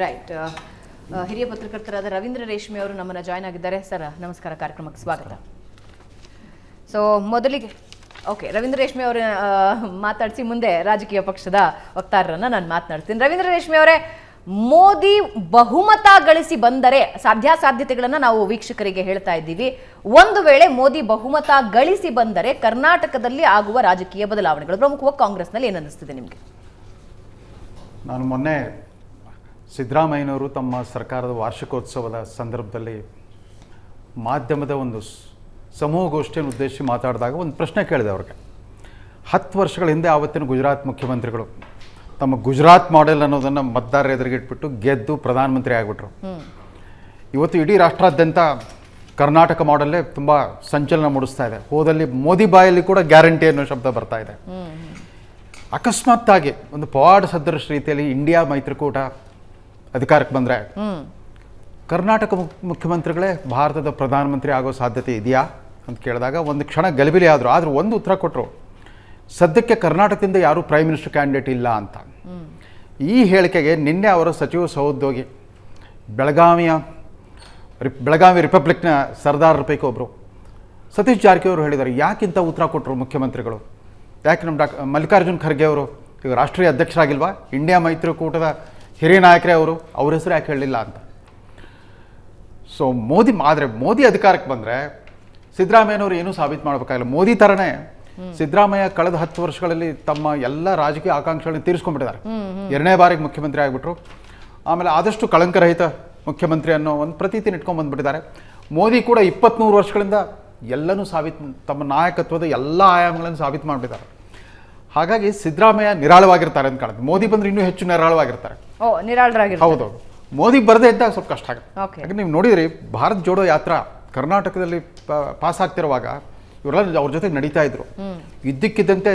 Right. ಹಿರಿಯ ಪತ್ರಕರ್ತರಾದ ರವೀಂದ್ರ ರೇಷ್ಮೆ ಅವರು ನಮ್ಮನ್ನು ಜಾಯ್ನ್ ಆಗಿದ್ದಾರೆ. ಸರ್ ನಮಸ್ಕಾರ, ಕಾರ್ಯಕ್ರಮಕ್ಕೆ ಸ್ವಾಗತ. ಸೊ ಮೊದಲಿಗೆ ರವೀಂದ್ರ ರೇಷ್ಮೆ ಅವರ ಮಾತಾಡಿಸಿ ಮುಂದೆ ರಾಜಕೀಯ ಪಕ್ಷದ ವಕ್ತಾರರನ್ನ ನಾನು ಮಾತನಾಡ್ತೀನಿ. ರವೀಂದ್ರ ರೇಷ್ಮೆ ಅವರೇ, ಮೋದಿ ಬಹುಮತ ಗಳಿಸಿ ಬಂದರೆ ಸಾಧ್ಯಾಸಾಧ್ಯತೆಗಳನ್ನು ನಾವು ವೀಕ್ಷಕರಿಗೆ ಹೇಳ್ತಾ ಇದ್ದೀವಿ. ಒಂದು ವೇಳೆ ಮೋದಿ ಬಹುಮತ ಗಳಿಸಿ ಬಂದರೆ ಕರ್ನಾಟಕದಲ್ಲಿ ಆಗುವ ರಾಜಕೀಯ ಬದಲಾವಣೆಗಳು, ಪ್ರಮುಖವಾಗಿ ಕಾಂಗ್ರೆಸ್ನಲ್ಲಿ ಏನನ್ನಿಸ್ತಿದೆ ನಿಮಗೆ? ನಾನು ಮೊನ್ನೆ ಸಿದ್ದರಾಮಯ್ಯನವರು ತಮ್ಮ ಸರ್ಕಾರದ ವಾರ್ಷಿಕೋತ್ಸವದ ಸಂದರ್ಭದಲ್ಲಿ ಮಾಧ್ಯಮದ ಒಂದು ಸಮೂಹಗೋಷ್ಠಿಯನ್ನು ಉದ್ದೇಶಿಸಿ ಮಾತಾಡಿದಾಗ ಒಂದು ಪ್ರಶ್ನೆ ಕೇಳಿದೆ ಅವ್ರಿಗೆ. 10 ವರ್ಷಗಳ ಹಿಂದೆ ಆವತ್ತಿನ ಗುಜರಾತ್ ಮುಖ್ಯಮಂತ್ರಿಗಳು ತಮ್ಮ ಗುಜರಾತ್ ಮಾಡೆಲ್ ಅನ್ನೋದನ್ನು ಮತದಾರರ ಎದುರಿಗಿಟ್ಬಿಟ್ಟು ಗೆದ್ದು ಪ್ರಧಾನಮಂತ್ರಿ ಆಗಿಬಿಟ್ರು. ಇವತ್ತು ಇಡೀ ರಾಷ್ಟ್ರಾದ್ಯಂತ ಕರ್ನಾಟಕ ಮಾಡೆಲ್ಲೇ ತುಂಬ ಸಂಚಲನ ಮೂಡಿಸ್ತಾ ಇದೆ. ಹೋದಲ್ಲಿ ಮೋದಿ ಬಾಯಲ್ಲಿ ಕೂಡ ಗ್ಯಾರಂಟಿ ಅನ್ನೋ ಶಬ್ದ ಬರ್ತಾ ಇದೆ. ಅಕಸ್ಮಾತ್ತಾಗಿ ಒಂದು ಪವಾಡ ಸದೃಶ ರೀತಿಯಲ್ಲಿ ಇಂಡಿಯಾ ಮೈತ್ರಿಕೂಟ ಅಧಿಕಾರಕ್ಕೆ ಬಂದರೆ ಕರ್ನಾಟಕ ಮುಖ್ಯಮಂತ್ರಿಗಳೇ ಭಾರತದ ಪ್ರಧಾನಮಂತ್ರಿ ಆಗೋ ಸಾಧ್ಯತೆ ಇದೆಯಾ ಅಂತ ಕೇಳಿದಾಗ ಒಂದು ಕ್ಷಣ ಗಲಿಬಿಲಿ ಆದರು. ಆದರೆ ಒಂದು ಉತ್ತರ ಕೊಟ್ಟರು, ಸದ್ಯಕ್ಕೆ ಕರ್ನಾಟಕದಿಂದ ಯಾರೂ ಪ್ರೈಮ್ ಮಿನಿಸ್ಟರ್ ಕ್ಯಾಂಡಿಡೇಟ್ ಇಲ್ಲ ಅಂತ. ಈ ಹೇಳಿಕೆಗೆ ನಿನ್ನೆ ಅವರ ಸಚಿವ ಸಹೋದ್ಯೋಗಿ ಬೆಳಗಾವಿ ರಿಪಬ್ಲಿಕ್ನ ಸರ್ದಾರರ ಪೈಕಿ ಒಬ್ಬರು ಸತೀಶ್ ಜಾರಕಿಹೊಳಿ ಹೇಳಿದ್ದಾರೆ, ಯಾಕಿಂತ ಉತ್ತರ ಕೊಟ್ಟರು ಮುಖ್ಯಮಂತ್ರಿಗಳು? ಯಾಕೆ ನಮ್ಮ ಮಲ್ಲಿಕಾರ್ಜುನ್ ಖರ್ಗೆ ಅವರು ಈಗ ರಾಷ್ಟ್ರೀಯ ಅಧ್ಯಕ್ಷರಾಗಿಲ್ವಾ? ಇಂಡಿಯಾ ಮೈತ್ರಿಕೂಟದ ಹಿರಿಯ ನಾಯಕರೇ ಅವರು, ಅವ್ರ ಹೆಸರು ಯಾಕೆ ಹೇಳಲಿಲ್ಲ ಅಂತ. ಸೊ ಮೋದಿ ಅಧಿಕಾರಕ್ಕೆ ಬಂದರೆ ಸಿದ್ದರಾಮಯ್ಯನವರು ಏನೂ ಸಾಬೀತು ಮಾಡಬೇಕಾಗಿಲ್ಲ. ಮೋದಿ ಥರನೇ ಸಿದ್ದರಾಮಯ್ಯ ಕಳೆದ 10 ವರ್ಷಗಳಲ್ಲಿ ತಮ್ಮ ಎಲ್ಲ ರಾಜಕೀಯ ಆಕಾಂಕ್ಷೆಗಳನ್ನು ತೀರಿಸ್ಕೊಂಡ್ಬಿಟ್ಟಿದ್ದಾರೆ. 2ನೇ ಬಾರಿಗೆ ಮುಖ್ಯಮಂತ್ರಿ ಆಗಿಬಿಟ್ರು. ಆಮೇಲೆ ಆದಷ್ಟು ಕಳಂಕರಹಿತ ಮುಖ್ಯಮಂತ್ರಿ ಅನ್ನೋ ಒಂದು ಪ್ರತೀತಿನ ಇಟ್ಕೊಂಡು ಬಂದುಬಿಟ್ಟಿದ್ದಾರೆ. ಮೋದಿ ಕೂಡ 23 ವರ್ಷಗಳಿಂದ ಎಲ್ಲನೂ ತಮ್ಮ ನಾಯಕತ್ವದ ಎಲ್ಲ ಆಯಾಮಗಳನ್ನು ಸಾಬೀತು ಮಾಡಿಬಿಟ್ಟಿದ್ದಾರೆ. ಹಾಗಾಗಿ ಸಿದ್ದರಾಮಯ್ಯ ನಿರಾಳವಾಗಿರ್ತಾರೆ ಅಂತ ಕಾಣುತ್ತೆ. ಮೋದಿ ಬಂದರೆ ಇನ್ನೂ ಹೆಚ್ಚು ನಿರಾಳವಾಗಿರ್ತಾರೆ. ಹೌದು, ಮೋದಿ ಬರದೇ ಇದ್ದಾಗ ಸ್ವಲ್ಪ ಕಷ್ಟ ಆಗುತ್ತೆ. ಯಾಕಂದ್ರೆ ನೀವು ನೋಡಿದ್ರಿ, ಭಾರತ್ ಜೋಡೋ ಯಾತ್ರಾ ಕರ್ನಾಟಕದಲ್ಲಿ ಪಾಸ್ ಆಗ್ತಿರುವಾಗ ಇವರೆಲ್ಲ ಅವ್ರ ಜೊತೆಗೆ ನಡೀತಾ ಇದ್ರು. ಇದ್ದಕ್ಕಿದ್ದಂತೆ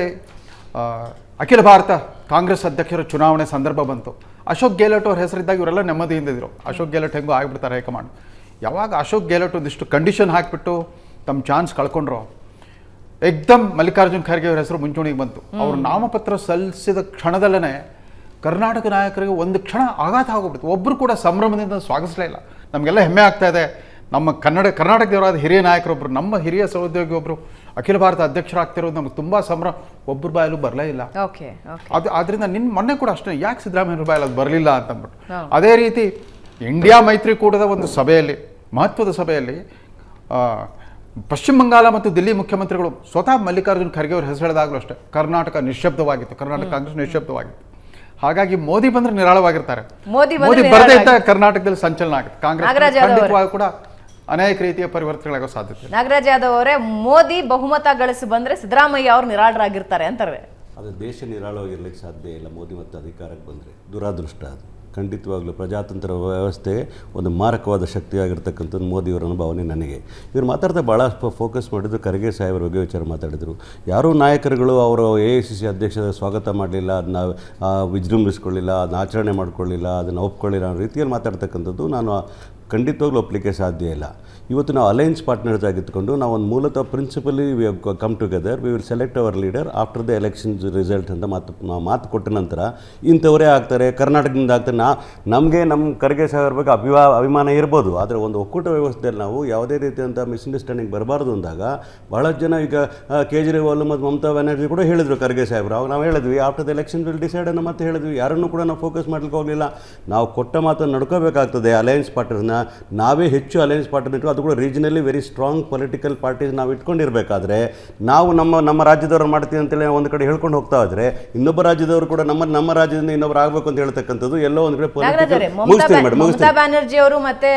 ಅಖಿಲ ಭಾರತ ಕಾಂಗ್ರೆಸ್ ಅಧ್ಯಕ್ಷರ ಚುನಾವಣೆ ಸಂದರ್ಭ ಬಂತು. ಅಶೋಕ್ ಗೆಹ್ಲೋಟ್ ಅವ್ರ ಹೆಸರಿದ್ದಾಗ ಇವರೆಲ್ಲ ನೆಮ್ಮದಿಯಿಂದ ಇದ್ರು. ಅಶೋಕ್ ಗೆಹ್ಲೋಟ್ ಹೆಂಗೋ ಆಗಿಬಿಡ್ತಾರೆ ಹೈಕಮಾಂಡ್. ಯಾವಾಗ ಅಶೋಕ್ ಗೆಹ್ಲೋಟ್ ಒಂದಿಷ್ಟು ಕಂಡೀಷನ್ ಹಾಕಿಬಿಟ್ಟು ತಮ್ಮ ಚಾನ್ಸ್ ಕಳ್ಕೊಂಡ್ರು, ಏಕ್ದಮ್ ಮಲ್ಲಿಕಾರ್ಜುನ್ ಖರ್ಗೆ ಅವ್ರ ಹೆಸರು ಮುಂಚೂಣಿಗೆ ಬಂತು. ಅವರು ನಾಮಪತ್ರ ಸಲ್ಲಿಸಿದ ಕ್ಷಣದಲ್ಲೇ ಕರ್ನಾಟಕ ನಾಯಕರಿಗೆ ಒಂದು ಕ್ಷಣ ಆಘಾತ ಆಗೋಗ್ಬಿಡ್ತು. ಒಬ್ಬರು ಕೂಡ ಸಂಭ್ರಮದಿಂದ ಸ್ವಾಗತಿಸಲೇ ಇಲ್ಲ. ನಮಗೆಲ್ಲ ಹೆಮ್ಮೆ ಆಗ್ತಾ ಇದೆ, ನಮ್ಮ ಕರ್ನಾಟಕದವರಾದ ಹಿರಿಯ ನಾಯಕರೊಬ್ಬರು, ನಮ್ಮ ಹಿರಿಯ ಸಹೋದ್ಯೋಗಿ ಒಬ್ಬರು ಅಖಿಲ ಭಾರತ ಅಧ್ಯಕ್ಷರಾಗ್ತಿರೋದು ನಮಗೆ ತುಂಬ ಸಂಭ್ರಮ. ಒಬ್ಬರು ಬಾಯಲ್ಲೂ ಬರಲೇ ಇಲ್ಲ. ಆದ್ದರಿಂದ ಮೊನ್ನೆ ಕೂಡ ಅಷ್ಟೇ, ಯಾಕೆ ಸಿದ್ದರಾಮಯ್ಯವ್ರ ಬಾಯಲ್ಲಿ ಅದು ಬರಲಿಲ್ಲ ಅಂತ ಅಂದ್ಬಿಟ್ಟು. ಅದೇ ರೀತಿ ಇಂಡಿಯಾ ಮೈತ್ರಿಕೂಟದ ಒಂದು ಸಭೆಯಲ್ಲಿ, ಮಹತ್ವದ ಸಭೆಯಲ್ಲಿ ಪಶ್ಚಿಮ ಬಂಗಾಳ ಮತ್ತು ದಿಲ್ಲಿ ಮುಖ್ಯಮಂತ್ರಿಗಳು ಸ್ವತಃ ಮಲ್ಲಿಕಾರ್ಜುನ್ ಖರ್ಗೆ ಅವ್ರ ಹೆಸರು ಹೇಳಿದಾಗಲೂ ಅಷ್ಟೇ ಕರ್ನಾಟಕ ನಿಶ್ಶಬ್ದವಾಗಿತ್ತು, ಕರ್ನಾಟಕ ಕಾಂಗ್ರೆಸ್ ನಿಶ್ಶಬ್ದವಾಗಿತ್ತು. ಹಾಗಾಗಿ ಮೋದಿ ಬಂದ್ರೆ ನಿರಾಳವಾಗಿರ್ತಾರೆ. ಮೋದಿ ಬರದೇ ಇದ್ದಾಗ ಕರ್ನಾಟಕದಲ್ಲಿ ಸಂಚಲನ ಆಗುತ್ತೆ. ಕಾಂಗ್ರೆಸ್ ಖಂಡಿತವಾಗಿ ಕೂಡ ಅನೇಕ ರೀತಿಯ ಪರಿವರ್ತನೆಗಳಾಗೋ ಸಾಧ್ಯತೆ. ನಾಗರಾಜ್ ಯಾದವ್ ಅವರೇ, ಮೋದಿ ಬಹುಮತ ಗಳಿಸಿ ಬಂದ್ರೆ ಸಿದ್ದರಾಮಯ್ಯ ಅವರು ನಿರಾಳರಾಗಿರ್ತಾರೆ ಅಂತಾರೆ. ಅದು ದೇಶ ನಿರಾಳವಾಗಿರ್ಲಿಕ್ಕೆ ಸಾಧ್ಯ ಇಲ್ಲ. ಮೋದಿ ಮತ್ತು ಅಧಿಕಾರಕ್ಕೆ ಬಂದರೆ ದುರಾದೃಷ್ಟ ಅದು. ಖಂಡಿತವಾಗ್ಲೂ ಪ್ರಜಾತಂತ್ರ ವ್ಯವಸ್ಥೆ ಒಂದು ಮಾರಕವಾದ ಶಕ್ತಿಯಾಗಿರ್ತಕ್ಕಂಥದ್ದು ಮೋದಿಯವರ ಭಾವನೆ ನನಗೆ. ಇವರು ಮಾತಾಡ್ತಾ ಭಾಳ ಫೋಕಸ್ ಮಾಡಿದ್ರು ಖರ್ಗೆ ಸಾಹೇಬರ ಬಗ್ಗೆ ವಿಚಾರ ಮಾತಾಡಿದರು. ಯಾರೂ ನಾಯಕರುಗಳು ಅವರು AICC ಅಧ್ಯಕ್ಷರ ಸ್ವಾಗತ ಮಾಡಲಿಲ್ಲ, ಅದನ್ನ ವಿಜೃಂಭಿಸ್ಕೊಳ್ಳಿಲ್ಲ, ಅದನ್ನ ಆಚರಣೆ ಮಾಡ್ಕೊಳ್ಳಿಲ್ಲ, ಅದನ್ನು ಒಪ್ಕೊಳ್ಳಿಲ್ಲ ಅನ್ನೋ ರೀತಿಯಲ್ಲಿ ಮಾತಾಡ್ತಕ್ಕಂಥದ್ದು ನಾನು ಖಂಡಿತವಾಗ್ಲೂ ಒಪ್ಪಲಿಕ್ಕೆ ಸಾಧ್ಯ ಇಲ್ಲ. ಇವತ್ತು ನಾವು ಅಲೈನ್ಸ್ ಪಾರ್ಟ್ನರ್ಸ್ ಆಗಿದ್ದುಕೊಂಡು ನಾವು ಒಂದು ಮೂಲತಃ principally we have come together, we will select hour leader after the elections result ಅಂತ ಮಾತು ಕೊಟ್ಟ ನಂತರ ಇಂಥವರೇ ಆಗ್ತಾರೆ, ಕರ್ನಾಟಕದಿಂದ ಆಗ್ತಾರೆ. ನಮಗೆ ನಮ್ಮ ಖರ್ಗೆ ಸಾಹೇಬರ ಬಗ್ಗೆ ಅಭಿಮಾನ ಇರ್ಬೋದು, ಆದರೆ ಒಂದು ಒಕ್ಕೂಟ ವ್ಯವಸ್ಥೆಯಲ್ಲಿ ನಾವು ಯಾವುದೇ ರೀತಿಯಂಥ ಮಿಸ್ಅಂಡರ್ಸ್ಟ್ಯಾಂಡಿಂಗ್ ಬರಬಾರ್ದು ಅಂದಾಗ ಬಹಳಷ್ಟು ಜನ ಈಗ ಕೇಜ್ರಿವಾಲ್ ಮತ್ತು ಮಮತಾ ಬ್ಯಾನರ್ಜಿ ಕೂಡ ಹೇಳಿದರು ಖರ್ಗೆ ಸಾಹೇಬರು. ಅವಾಗ ನಾವು ಹೇಳಿದ್ವಿ after the election will decide ಅನ್ನೋ ಮತ್ತೆ ಹೇಳಿದ್ವಿ. ಯಾರನ್ನೂ ಕೂಡ ನಾವು ಫೋಕಸ್ ಮಾಡಲಿಕ್ಕೆ ಹೋಗಲಿಲ್ಲ. ನಾವು ಕೊಟ್ಟ ಮಾತನ್ನು ನಡ್ಕೋಬೇಕಾಗ್ತದೆ. ಅಲಯನ್ಸ್ ಪಾರ್ಟ್ನರ್ಸ್ನ ನಾವೇ ಹೆಚ್ಚು ಅಲಯನ್ಸ್ ಪಾರ್ಟ್ನರ್ ಇಟ್ಟು, ಅದು ಕೂಡ ರೀಜನಲಿ ವೆರಿ ಸ್ಟ್ರಾಂಗ್ ಪೊಲಿಟಿಕಲ್ ಪಾರ್ಟೀಸ್ ನಾವು ಇಟ್ಕೊಂಡಿರಬೇಕಾದ್ರೆ ನಾವು ನಮ್ಮ ರಾಜ್ಯದವ್ರು ಮಾಡ್ತೀವಿ ಅಂತೇಳಿ ಒಂದು ಕಡೆ ಹೇಳ್ಕೊಂಡು ಹೋಗ್ತಾ ಇದ್ರೆ ಇನ್ನೊಬ್ಬ ರಾಜ್ಯದವರು ಕೂಡ ನಮ್ಮ ರಾಜ್ಯದಿಂದ ಇನ್ನೊಬ್ಬರು ಆಗಬೇಕು ಅಂತ ಹೇಳ್ತಕ್ಕಂಥದ್ದು ಎಲ್ಲೋ ಒಂದು ಕಡೆ ಮಮತಾ ಬ್ಯಾನರ್ಜಿ ಅವರು ಮತ್ತೆ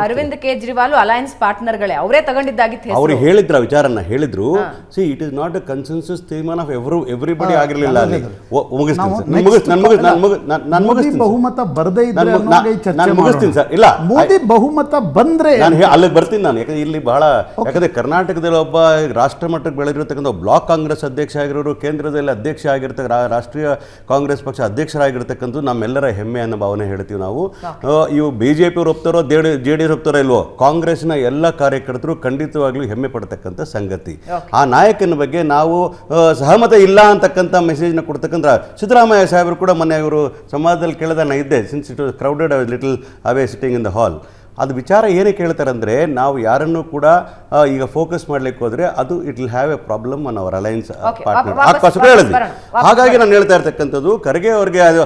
ಅರವಿಂದ್ ಕೇಜ್ರಿವಾಲ್ ಅಲಯನ್ಸ್ ಪಾರ್ಟ್ನರ್ಗಳೇ, ಅವರೇ ತಗೊಂಡಿದ್ದಾಗಿತ್ತು. ಅವರು ಹೇಳಿದ್ರು, ಆ ವಿಚಾರನ ಹೇಳಿದ್ರು. C it is not a consensus ತೀರ್ಮಾನ ಆಫ್ ಎವ್ರಿಬಡಿ ಆಗಿರಲಿಲ್ಲ ಅಲ್ಲಿ. ಮುಗಿಸ್ತೀನಿ ಸರ್, ಇಲ್ಲ ಮೋದಿ ಬಹುಮತ ಬಂದ್ರೆ ನಾನು ಅಲ್ಲಿಗೆ ಬರ್ತೀನಿ ನಾನು. ಯಾಕಂದ್ರೆ ಇಲ್ಲಿ ಬಹಳ ಯಾಕಂದ್ರೆ ಕರ್ನಾಟಕದಲ್ಲಿ ಒಬ್ಬ ರಾಷ್ಟ್ರ ಮಟ್ಟಕ್ಕೆ ಬೆಳೆದಿರತಕ್ಕಂಥ ಬ್ಲಾಕ್ ಕಾಂಗ್ರೆಸ್ ಅಧ್ಯಕ್ಷ ಆಗಿರೋರು, ಕೇಂದ್ರದಲ್ಲಿ ಅಧ್ಯಕ್ಷ ಆಗಿರ್ತಕ್ಕ ರಾಷ್ಟ್ರೀಯ ಕಾಂಗ್ರೆಸ್ ಪಕ್ಷ ಅಧ್ಯಕ್ಷರಾಗಿರ್ತಕ್ಕಂಥ ನಮ್ಮೆಲ್ಲರ ಹೆಮ್ಮೆ ಅನ್ನೋ ಭಾವನೆ ಹೇಳ್ತೀವಿ ನಾವು. ಇವು BJP ಅವ್ರು ಒಪ್ತಾರೋ JDS ಒಪ್ತಾರೋ ಇಲ್ವೋ, ಕಾಂಗ್ರೆಸ್ನ ಎಲ್ಲ ಕಾರ್ಯಕರ್ತರು ಖಂಡಿತವಾಗ್ಲೂ ಹೆಮ್ಮೆ ಪಡ್ತಕ್ಕಂಥ ಸಂಗತಿ. ಆ ನಾಯಕನ ಬಗ್ಗೆ ನಾವು ಸಹಮತ ಇಲ್ಲ ಅಂತಕ್ಕಂಥ ಮೆಸೇಜ್ನ ಕೊಡ್ತಕ್ಕಂಥ ಸಿದ್ದರಾಮಯ್ಯ ಸಾಹೇಬರು ಕೂಡ ಮೊನ್ನೆ ಇವರು ಸಮಾಜದಲ್ಲಿ ಕೇಳಿದ ನಾ ಇದ್ದೆ, since it was crowded little away sitting in the hall. ಅದು ವಿಚಾರ ಏನಕ್ಕೆ ಹೇಳ್ತಾರೆ ಅಂದರೆ, ನಾವು ಯಾರನ್ನು ಕೂಡ ಈಗ ಫೋಕಸ್ ಮಾಡ್ಲಿಕ್ಕೆ ಹೋದರೆ ಅದು it will have a problem on our alliance partner. ಅದಕ್ಕೋಸ್ಕರ ಹೇಳಿದ್ವಿ. ಹಾಗಾಗಿ ನಾನು ಹೇಳ್ತಾ ಇರ್ತಕ್ಕಂಥದ್ದು ಖರ್ಗೆ ಅವ್ರಿಗೆ ಅದು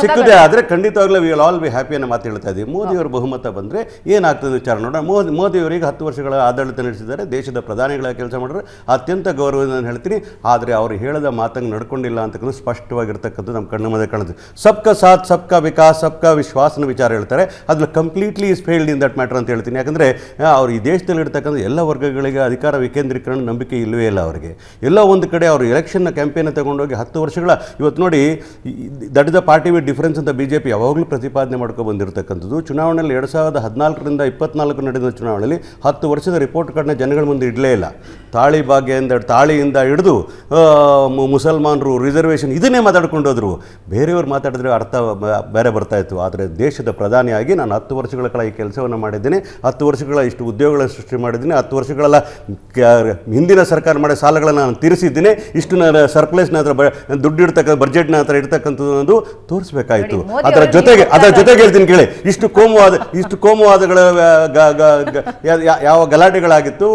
ಸಿಕ್ಕದೆ ಆದರೆ ಖಂಡಿತವಾಗ್ಲೂ we will all be happy ಅನ್ನೋ ಮಾತು ಹೇಳ್ತಾ ಇದ್ದೀವಿ. ಮೋದಿ ಅವರು ಬಹುಮತ ಬಂದರೆ ಏನಾಗ್ತದೆ ವಿಚಾರ ನೋಡೋಣ. ಮೋದಿ ಅವರಿಗೆ 10 ವರ್ಷಗಳ ಆಡಳಿತ ನಡೆಸಿದ್ದಾರೆ, ದೇಶದ ಪ್ರಧಾನಿಗಳ ಕೆಲಸ ಮಾಡಿದ್ರೆ ಅತ್ಯಂತ ಗೌರವದಿಂದ ನಾನು ಹೇಳ್ತೀನಿ. ಆದರೆ ಅವರು ಹೇಳಿದ ಮಾತಂಗೆ ನಡ್ಕೊಂಡಿಲ್ಲ ಅಂತಕ್ಕಂಥ ಸ್ಪಷ್ಟವಾಗಿರ್ತಕ್ಕಂಥದ್ದು ನಮ್ಮ ಕಣ್ಣು ಮುಂದೆ ಕಾಣುತ್ತೆ. ಸಬ್ಕಾ ಸಾಥ್ ಸಬ್ಕಾ ವಿಕಾಸ್ ಸಬ್ಕಾ ವಿಶ್ವಾಸನ ವಿಚಾರ ಹೇಳ್ತಾರೆ. ಅದು completely is failed in that matter ಅಂತ ಹೇಳ್ತೀನಿ. ಯಾಕಂದರೆ ಅವರು ಈ ದೇಶದಲ್ಲಿ ಇರ್ತಕ್ಕಂಥ ಎಲ್ಲ ವರ್ಗಗಳಿಗೆ ಅಧಿಕಾರ ವಿಕೇಂದ್ರೀಕರಣ ನಂಬಿಕೆ ಇಲ್ಲವೇ ಇಲ್ಲ ಅವರಿಗೆ. ಎಲ್ಲೋ ಒಂದು ಕಡೆ ಅವರು ಎಲೆಕ್ಷನ್ನ ಕ್ಯಾಂಪೇನ್ ತಗೊಂಡೋಗಿ 10 ವರ್ಷಗಳ ಇವತ್ತು ನೋಡಿ, that is the party with difference ಅಂತ BJP ಯಾವಾಗಲೂ ಪ್ರತಿಪಾದನೆ ಮಾಡ್ಕೊಂಡು ಬಂದಿರತಕ್ಕಂಥದ್ದು. ಚುನಾವಣೆಯಲ್ಲಿ 2014ರಿಂದ 24 ನಡೆದ ಚುನಾವಣೆಯಲ್ಲಿ 10 ವರ್ಷದ ರಿಪೋರ್ಟ್ ಕಾರ್ಡ್ನ ಜನಗಳ ಮುಂದೆ ಇಡಲೇ ಇಲ್ಲ. ತಾಳಿಯಿಂದ ಹಿಡಿದು ಮುಸಲ್ಮಾನರು ರಿಸರ್ವೇಷನ್ ಇದನ್ನೇ ಮಾತಾಡ್ಕೊಂಡು ಹೋದ್ರು. ಬೇರೆಯವ್ರು ಮಾತಾಡಿದ್ರೆ ಅರ್ಥ ಬೇರೆ ಬರ್ತಾ ಇತ್ತು. ಆದರೆ ದೇಶದ ಪ್ರಧಾನಿಯಾಗಿ ನಾನು 10 ವರ್ಷಗಳ ಕಾಲ ಈ ಕೆಲಸವನ್ನು ಮಾಡಿದ್ದೀನಿ, 10 ವರ್ಷಗಳ ಇಷ್ಟು ಉದ್ಯೋಗಗಳನ್ನು ಸೃಷ್ಟಿ ಮಾಡಿದ್ದೀನಿ, 10 ವರ್ಷಗಳೆಲ್ಲ ಹಿಂದಿನ ಸರ್ಕಾರ ಮಾಡಿದ ಸಾಲಗಳನ್ನು ನಾನು ತೀರಿಸಿದ್ದೀನಿ, ಇಷ್ಟು ಸರ್ಪ್ಲಸ್ನ ಹತ್ರ ದುಡ್ಡು ಇಡ್ತಕ್ಕ ಬಜೆಟ್ನ ಹತ್ರ ಇಡ್ತಕ್ಕಂಥದ್ದು ತೋರಿಸ್ಬೇಕಾಯಿತು. ಅದರ ಜೊತೆಗೆ ಹೇಳ್ತೀನಿ ಕೇಳಿ, ಇಷ್ಟು ಕೋಮುವಾದಗಳ ಯಾವ ಗಲಾಟೆಗಳಾಗಿತ್ತು,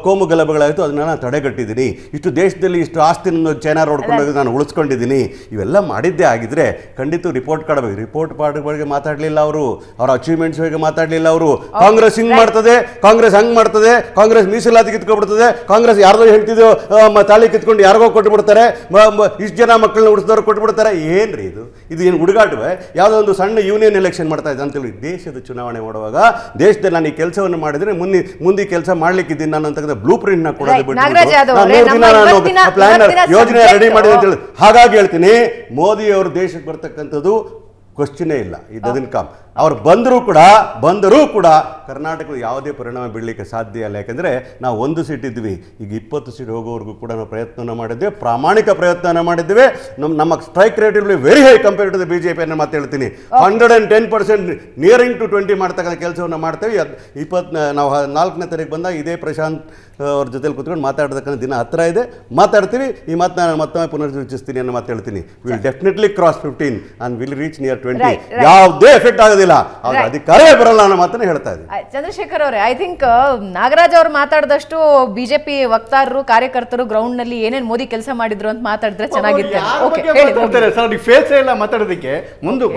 ಕೋಮು ಗಲಭೆಗಳಾಗಿತ್ತು, ಅದನ್ನ ನಾನು ತಡೆಗಟ್ಟಿದ್ದೀನಿ. ಇಷ್ಟು ದೇಶದಲ್ಲಿ ಇಷ್ಟು ಆಸ್ತಿನ ಚೈನಾ ರೋಡ್ಕೊಂಡು ನಾನು ಉಳಿಸ್ಕೊಂಡಿದ್ದೀನಿ. ಇವೆಲ್ಲ ಮಾಡಿದ್ದೇ ಆಗಿದ್ರೆ ಖಂಡಿತ ರಿಪೋರ್ಟ್ ಕಾರ್ಡ್ ಬಗ್ಗೆ ಮಾತಾಡಲಿಲ್ಲ ಅವರು, ಅವರ ಅಚೀವ್ಮೆಂಟ್ಸ್ ಬಗ್ಗೆ ಮಾತಾಡಲಿಲ್ಲ ಅವರು. ಕಾಂಗ್ರೆಸ್ ಹಿಂಗ್ ಮಾಡ್ತದೆ, ಕಾಂಗ್ರೆಸ್ ಹಂಗ್ ಮಾಡ್ತದೆ, ಕಾಂಗ್ರೆಸ್ ಮೀಸಲಾತಿ ಕಿತ್ಕೊಂಡ್ಬಿಡ್ತದೆ, ಕಾಂಗ್ರೆಸ್ ಯಾರ್ದೋ ಹೇಳ್ತಿದ್ದೋ ತಾಳಿ ಕಿತ್ಕೊಂಡು ಯಾರಿಗೋ ಕೊಟ್ಟುಬಿಡ್ತಾರೆ, ಇಷ್ಟು ಜನ ಮಕ್ಕಳನ್ನ ಉಳಿಸಿದವ್ರು ಕೊಟ್ಟುಬಿಡ್ತಾರೆ. ಏನ್ರಿ ಇದು ಏನು ಹುಡುಗಾಟವೇ? ಯಾವುದೋ ಒಂದು ಸಣ್ಣ ಯೂನಿಯನ್ ಎಲೆಕ್ಷನ್ ಮಾಡ್ತಾ ಇದೆ ಅಂತೇಳಿ ದೇಶದ ಚುನಾವಣೆ ಮಾಡುವಾಗ ದೇಶದಲ್ಲಿ ನಾನು ಈ ಕೆಲಸವನ್ನು ಮಾಡಿದ್ರೆ ಮುಂದೆ ಕೆಲಸ ಮಾಡ್ಲಿಕ್ಕಿದ್ದೀನಿ ನಾನು ಅಂತಕ್ಕಂಥ ಬ್ಲೂ ಪ್ರಿಂಟ್ ನ ಕೊಡೋದು ಬಿಟ್ಟು ಪ್ಲಾನ್ ಯೋಜನೆ ರೆಡಿ ಮಾಡಿದೆ ಅಂತ ಹೇಳಿ. ಹಾಗಾಗಿ ಹೇಳ್ತೀನಿ, ಮೋದಿ ಅವರು ದೇಶಕ್ಕೆ ಬರ್ತಕ್ಕಂಥದ್ದು ಕ್ವಶ್ಚನೇ ಇಲ್ಲ. It doesn't come. ಅವ್ರು ಬಂದರೂ ಕೂಡ ಕರ್ನಾಟಕದ ಯಾವುದೇ ಪರಿಣಾಮ ಬೀಳಲಿಕ್ಕೆ ಸಾಧ್ಯ ಇಲ್ಲ. ಯಾಕಂದರೆ ನಾವು 1 ಸೀಟ್ ಇದ್ವಿ, ಈಗ 20 ಸೀಟ್ ಹೋಗೋವರೆಗೂ ಕೂಡ ನಾವು ಪ್ರಯತ್ನವನ್ನು ಮಾಡಿದ್ದೇವೆ, ಪ್ರಾಮಾಣಿಕ ಪ್ರಯತ್ನ ಮಾಡಿದ್ದೇವೆ. ನಮ್ಮ ಸ್ಟ್ರೈಕ್ ರೇಟ್ ಇರಲಿ very high compared to the BJP ಅನ್ನೋ ಮಾತು ಹೇಳ್ತೀನಿ. 110% ನಿಯರಿಂಗ್ ಟು 20 ಮಾಡ್ತಕ್ಕಂಥ ಕೆಲಸವನ್ನು ಮಾಡ್ತೇವೆ. ನಾವು 4ನೇ ತಾರೀಕು ಬಂದಾಗ ಇದೇ ಪ್ರಶಾಂತ್ ಅವ್ರ ಜೊತೆಲಿ ಕೂತ್ಕೊಂಡು ಮಾತಾಡತಕ್ಕಂಥ ದಿನ ಹತ್ತಿರ ಇದೆ, ಮಾತಾಡ್ತೀವಿ. ಈ ಮಾತನ್ನ ನಾನು ಮತ್ತೊಮ್ಮೆ ಪುನರ್ಸೂಚಿಸ್ತೀನಿ ಅನ್ನೋ ಮಾತು ಹೇಳ್ತೀನಿ. Will definitely cross 15 and will reach near 20. ಯಾವುದೇ ಎಫೆಕ್ಟ್ ಆಗೋದಿಲ್ಲ, ಅವ್ರ ಅಧಿಕಾರವೇ ಬರಲ್ಲ ಅನ್ನೋ ಮಾತನ್ನ ಹೇಳ್ತಾ ಇದ್ದೀನಿ. ಚಂದ್ರಶೇಖರ್ ಅವರೇ, ಐ ಥಿಂಕ್ ನಾಗರಾಜ್ ಅವರು ಮಾತಾಡಿದಷ್ಟು BJP ವಕ್ತಾರರು ಕಾರ್ಯಕರ್ತರು ಗ್ರೌಂಡ್ ನಲ್ಲಿ ಏನೇನು ಮೋದಿ ಕೆಲಸ ಮಾಡಿದ್ರು ಅಂತ ಮಾತಾಡಿದ್ರೆ ಚೆನ್ನಾಗಿತ್ತು. ಸರ್ ಫೇಸ್ ಇಲ್ಲ ಮಾತಾಡೋದಕ್ಕೆ.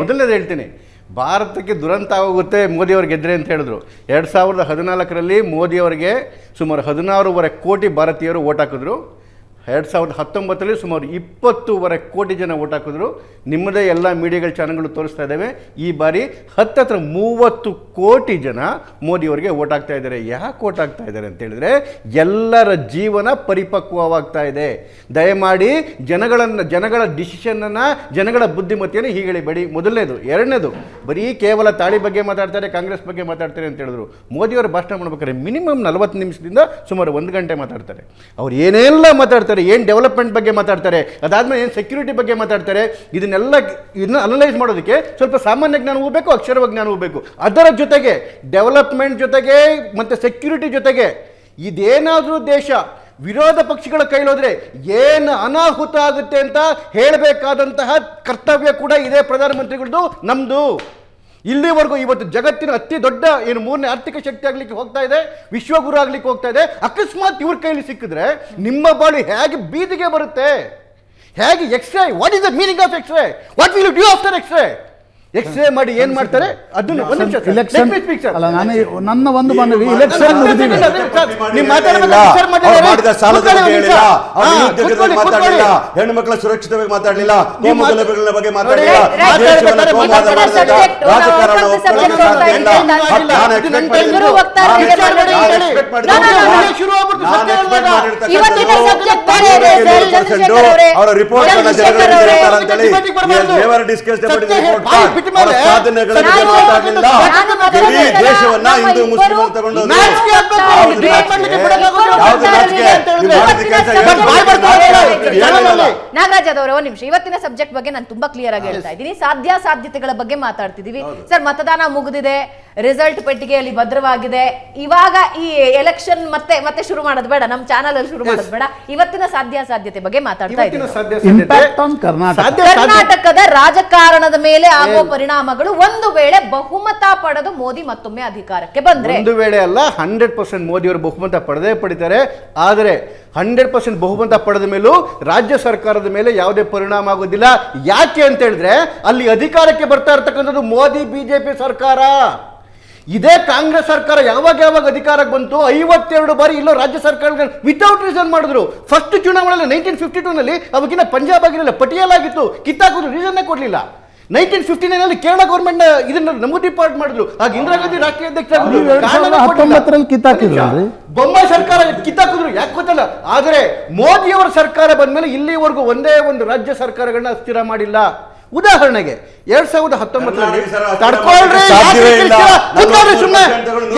ಮೊದಲನೇದು ಹೇಳ್ತೀನಿ, ಭಾರತಕ್ಕೆ ದುರಂತ ಆಗೋಗುತ್ತೆ ಮೋದಿಯವ್ರು ಗೆದ್ರೆ ಅಂತ ಹೇಳಿದ್ರು. 2014ರಲ್ಲಿ ಮೋದಿಯವರಿಗೆ ಸುಮಾರು 16.5 ಕೋಟಿ ಭಾರತೀಯರು ಓಟ್ ಹಾಕಿದ್ರು. 2019ರಲ್ಲಿ ಸುಮಾರು 20.5 ಕೋಟಿ ಜನ ಓಟ್ ಹಾಕಿದ್ರು. ನಿಮ್ಮದೇ ಎಲ್ಲ ಮೀಡಿಯಾಗಳ ಚಾನಲ್ಗಳು ತೋರಿಸ್ತಾ ಇದ್ದಾವೆ. ಈ ಬಾರಿ ಹತ್ರ 30 ಕೋಟಿ ಜನ ಮೋದಿಯವರಿಗೆ ಓಟ್ ಹಾಕ್ತಾ ಇದ್ದಾರೆ. ಯಾಕೆ ಓಟ್ ಹಾಕ್ತಾ ಇದ್ದಾರೆ ಅಂತ ಹೇಳಿದ್ರೆ, ಎಲ್ಲರ ಜೀವನ ಪರಿಪಕ್ವವಾಗ್ತಾ ಇದೆ. ದಯಮಾಡಿ ಜನಗಳ ಡಿಸಿಷನನ್ನು, ಜನಗಳ ಬುದ್ಧಿಮತಿಯನ್ನು ಹೀಗೆ ಹೇಳಿಬೇಡಿ. ಮೊದಲನೇದು. ಎರಡನೇದು, ಬರೀ ಕೇವಲ ತಾಳಿ ಬಗ್ಗೆ ಮಾತಾಡ್ತಾರೆ, ಕಾಂಗ್ರೆಸ್ ಬಗ್ಗೆ ಮಾತಾಡ್ತಾರೆ ಅಂತ ಹೇಳಿದ್ರು. ಮೋದಿಯವರು ಭಾಷಣ ಮಾಡ್ಬೇಕಾದ್ರೆ ಮಿನಿಮಮ್ 40 ನಿಮಿಷದಿಂದ ಸುಮಾರು 1 ಗಂಟೆ ಮಾತಾಡ್ತಾರೆ. ಅವ್ರು ಏನೆಲ್ಲ ಮಾತಾಡ್ತಾರೆ, ಏನು ಡೆವಲಪ್ಮೆಂಟ್ ಬಗ್ಗೆ ಮಾತಾಡ್ತಾರೆ, ಅದಾದ್ಮೇಲೆ ಏನು ಸೆಕ್ಯೂರಿಟಿ ಬಗ್ಗೆ ಮಾತಾಡ್ತಾರೆ, ಇದನ್ನ ಅನಲೈಸ್ ಮಾಡೋದಕ್ಕೆ ಸ್ವಲ್ಪ ಸಾಮಾನ್ಯ ಜ್ಞಾನವೂ ಬೇಕು, ಅಕ್ಷರ ಜ್ಞಾನವೂ ಬೇಕು. ಅದರ ಜೊತೆಗೆ ಡೆವಲಪ್ಮೆಂಟ್ ಜೊತೆಗೆ ಮತ್ತೆ ಸೆಕ್ಯೂರಿಟಿ ಜೊತೆಗೆ ಇದೇನಾದರೂ ದೇಶ ವಿರೋಧ ಪಕ್ಷಗಳ ಕೈಲೋದ್ರೆ ಏನು ಅನಾಹುತ ಆಗುತ್ತೆ ಅಂತ ಹೇಳಬೇಕಾದಂತಹ ಕರ್ತವ್ಯ ಕೂಡ ಇದೇ ಪ್ರಧಾನಮಂತ್ರಿಗಳದ್ದು, ನಮ್ದು. ಇಲ್ಲಿವರೆಗೂ ಇವತ್ತು ಜಗತ್ತಿನ ಅತಿ ದೊಡ್ಡ ಏನು 3ನೇ ಆರ್ಥಿಕ ಶಕ್ತಿ ಆಗ್ಲಿಕ್ಕೆ ಹೋಗ್ತಾ ಇದೆ, ವಿಶ್ವಗುರು ಆಗ್ಲಿಕ್ಕೆ ಹೋಗ್ತಾ ಇದೆ. ಅಕಸ್ಮಾತ್ ಇವ್ರ ಕೈಲಿ ಸಿಕ್ಕಿದ್ರೆ ನಿಮ್ಮ ಬಾಡಿ ಹೇಗೆ ಬೀದಿಗೆ ಬರುತ್ತೆ? ಹೇಗೆ x-ray? What is the meaning of x-ray? What will you do after x-ray? X-ray ಮಾಡಿ ಏನ್ ಮಾಡ್ತಾರೆ ಅದನ್ನ ಇಲೆಕ್ಷನ್ ಅಲ್ಲ. ನನ್ನ ಒಂದು ಮನವಿ, ಇಲೆಕ್ಷನ್ ಮುಗಿದಿದೆ, ಹೆಣ್ಣು ಮಕ್ಕಳ ಸುರಕ್ಷಿತವಾಗಿ ಮಾತಾಡಲಿಲ್ಲ, ಬಗ್ಗೆ ಅವರ ರಿಪೋರ್ಟ್ ಬಿಟ್ಟ ಮೇಲೆ ಅವರ ಸಾಧನೆಗಳ ಬಗ್ಗೆ ನಾನು- ಮಾತಾಡ್ಲಿಲ್ಲ. ನಾನು ಇಡೀ ಮಾತಾಡ್ಲಿಲ್ಲ. ದೇಶವನ್ನ ನಮ್ಮ ಹಿಂದೂ ಮುಸ್ಲಿಂ ಇಬ್ಬರು ತಗೊಂಡು ಹೋದ್ರು. ನಾಚಿಕೆ ಆಗ್ಬೇಕು. ಯಾವ್ದು ಡಿಬೇಟ್ ನಾಚಿಕೆ? ಮಾಡ್ಲಿಕ್ಕೆ ಬಿಡೋಕ್ಕಾಗೋದಿಲ್ಲ. ಯಾವ್ದು ನಾಚಿಕೆ? ನೀವು ಮಾಡಿದ ಕೆಲಸ ಬಟ್ ಬಾಯ್ ಬರ್ತಾರೆ ಏನಿಲ್ಲ. ನಾಗರಾಜ್ ಅವರೇ ಒಂದು ನಿಮಿಷ, ಇವತ್ತಿನ ಸಬ್ಜೆಕ್ಟ್ ಬಗ್ಗೆ ನಾನು ತುಂಬಾ ಕ್ಲಿಯರ್ ಆಗಿ ಹೇಳ್ತಾ ಇದ್ದೀನಿ. ಸಾಧ್ಯತೆಗಳ ಬಗ್ಗೆ ಮಾತಾಡ್ತಿದೀವಿ ಸರ್. ಮತದಾನ ಮುಗಿದಿದೆ, ರಿಸಲ್ಟ್ ಪೆಟ್ಟಿಗೆಯಲ್ಲಿ ಭದ್ರವಾಗಿದೆ. ಇವಾಗ ಈ ಎಲೆಕ್ಷನ್ ಮತ್ತೆ ಶುರು ಮಾಡೋದು ಬೇಡ, ನಮ್ಮ ಚಾನಲ್ ಅಲ್ಲಿ ಶುರು ಮಾಡೋದು ಬೇಡ. ಇವತ್ತಿನ ಸಾಧ್ಯತೆ ಬಗ್ಗೆ ಮಾತಾಡ್ತಾ ಇವತ್ತಿನ ಇದ್ದೀವಿ. Impact on Karnataka. ಕರ್ನಾಟಕದ ರಾಜಕಾರಣದ ಮೇಲೆ ಆಗುವ ಪರಿಣಾಮಗಳು, ಒಂದು ವೇಳೆ ಬಹುಮತ ಪಡೆದು ಮೋದಿ ಮತ್ತೊಮ್ಮೆ ಅಧಿಕಾರಕ್ಕೆ ಬಂದ್ರೆ, ಒಂದು ವೇಳೆ ಅಲ್ಲ 100% ಮೋದಿ ಅವರು ಬಹುಮತ ಪಡಿತಾರೆ. ಆದರೆ 100% ಬಹುಮತ ಪಡೆದ ಮೇಲೂ ರಾಜ್ಯ ಸರ್ಕಾರದ ಮೇಲೆ ಯಾವುದೇ ಪರಿಣಾಮ ಆಗೋದಿಲ್ಲ. ಯಾಕೆ ಅಂತ ಹೇಳಿದ್ರೆ ಅಲ್ಲಿ ಅಧಿಕಾರಕ್ಕೆ ಬರ್ತಾ ಇರ್ತಕ್ಕಂಥದ್ದು ಮೋದಿ ಬಿಜೆಪಿ ಸರ್ಕಾರ. ಇದೇ ಕಾಂಗ್ರೆಸ್ ಸರ್ಕಾರ ಯಾವಾಗ ಅಧಿಕಾರಕ್ಕೆ ಬಂತು 52 ಬಾರಿ ಇಲ್ಲೋ ರಾಜ್ಯ ಸರ್ಕಾರ ವಿತೌಟ್ ರೀಸನ್ ಮಾಡಿದ್ರು. ಫಸ್ಟ್ ಚುನಾವಣೆಯಲ್ಲಿ 1952ನಲ್ಲಿ ಅವಾಗಿನ ಪಂಜಾಬ್ ಆಗಿರಲಿಲ್ಲ, ಪಟಿಯಾಲ ಆಗಿತ್ತು, ಕಿತ್ತಾಕೋದು, ರೀಸನ್ನೇ ಕೊಡಲಿಲ್ಲ. 1959ನಲ್ಲಿ ಕೇರಳ ಗೌರ್ಮೆಂಟ್ ಇದನ್ನ ನಮೂದಿ ಪಾರ್ಟ್ ಮಾಡಿದ್ರು. ಆಗ ಇಂದಿರಾ ಗಾಂಧಿ ರಾಷ್ಟ್ರೀಯ ಅಧ್ಯಕ್ಷ ನೀವು 2019ರಲ್ಲಿ ಕಿತ್ತಾಕಿದ್ರಲ್ರಿ? ಬೊಮ್ಮಾಯಿ ಸರ್ಕಾರ ಕಿತ್ತಾಕಿದ್ರು, ಯಾಕೆ ಗೊತ್ತಲ್ಲ. ಆದರೆ ಮೋದಿಯವರ ಸರ್ಕಾರ ಬಂದ್ಮೇಲೆ ಇಲ್ಲಿವರೆಗೂ ಒಂದೇ ಒಂದು ರಾಜ್ಯ ಸರ್ಕಾರಗಳನ್ನ ಅಸ್ಥಿರ ಮಾಡಿಲ್ಲ. ಉದಾಹರಣೆಗೆ 2019ರಲ್ಲಿ ತಡ್ಕೊಳ್ರಿ, ಸಾಧ್ಯವೇ ಇಲ್ಲ. ಸುಮ್ಮನೆ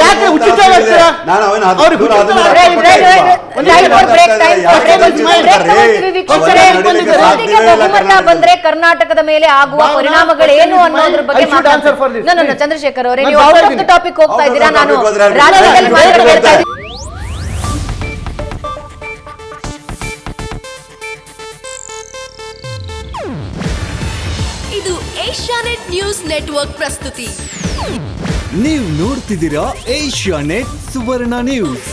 ಯಾಕೆ ಉಚಿತ ಹೇಳ್ತೀರಾ? ಅವ್ರಿಗೆ ಬಹುಮತ ಬಂದ್ರೆ ಕರ್ನಾಟಕದ ಮೇಲೆ ಆಗುವ ಪರಿಣಾಮಗಳೇನು ಅನ್ನೋದ್ರ ಬಗ್ಗೆ ಮಾತಾಡ್ತೀನಿ. ಚಂದ್ರಶೇಖರ್ ಅವರೇ, ನೀವು ಔಟ್ ಆಫ್ ದ ಟಾಪಿಕ್ ಹೋಗ್ತಾ ಇದ್ದೀರಾ. ನಾನು ರಾಜ್ಯದಲ್ಲಿ ಮಾತಾಡ್ತಾ ಇದ್ದೀನಿ. ಇದು ಏಷ್ಯಾನೆಟ್ ನ್ಯೂಸ್ ನೆಟ್ವರ್ಕ್ ಪ್ರಸ್ತುತಿ. ನೀವು ನೋಡ್ತಿದ್ದೀರಾ ಏಷ್ಯಾನೆಟ್ ಸುವರ್ಣ ನ್ಯೂಸ್.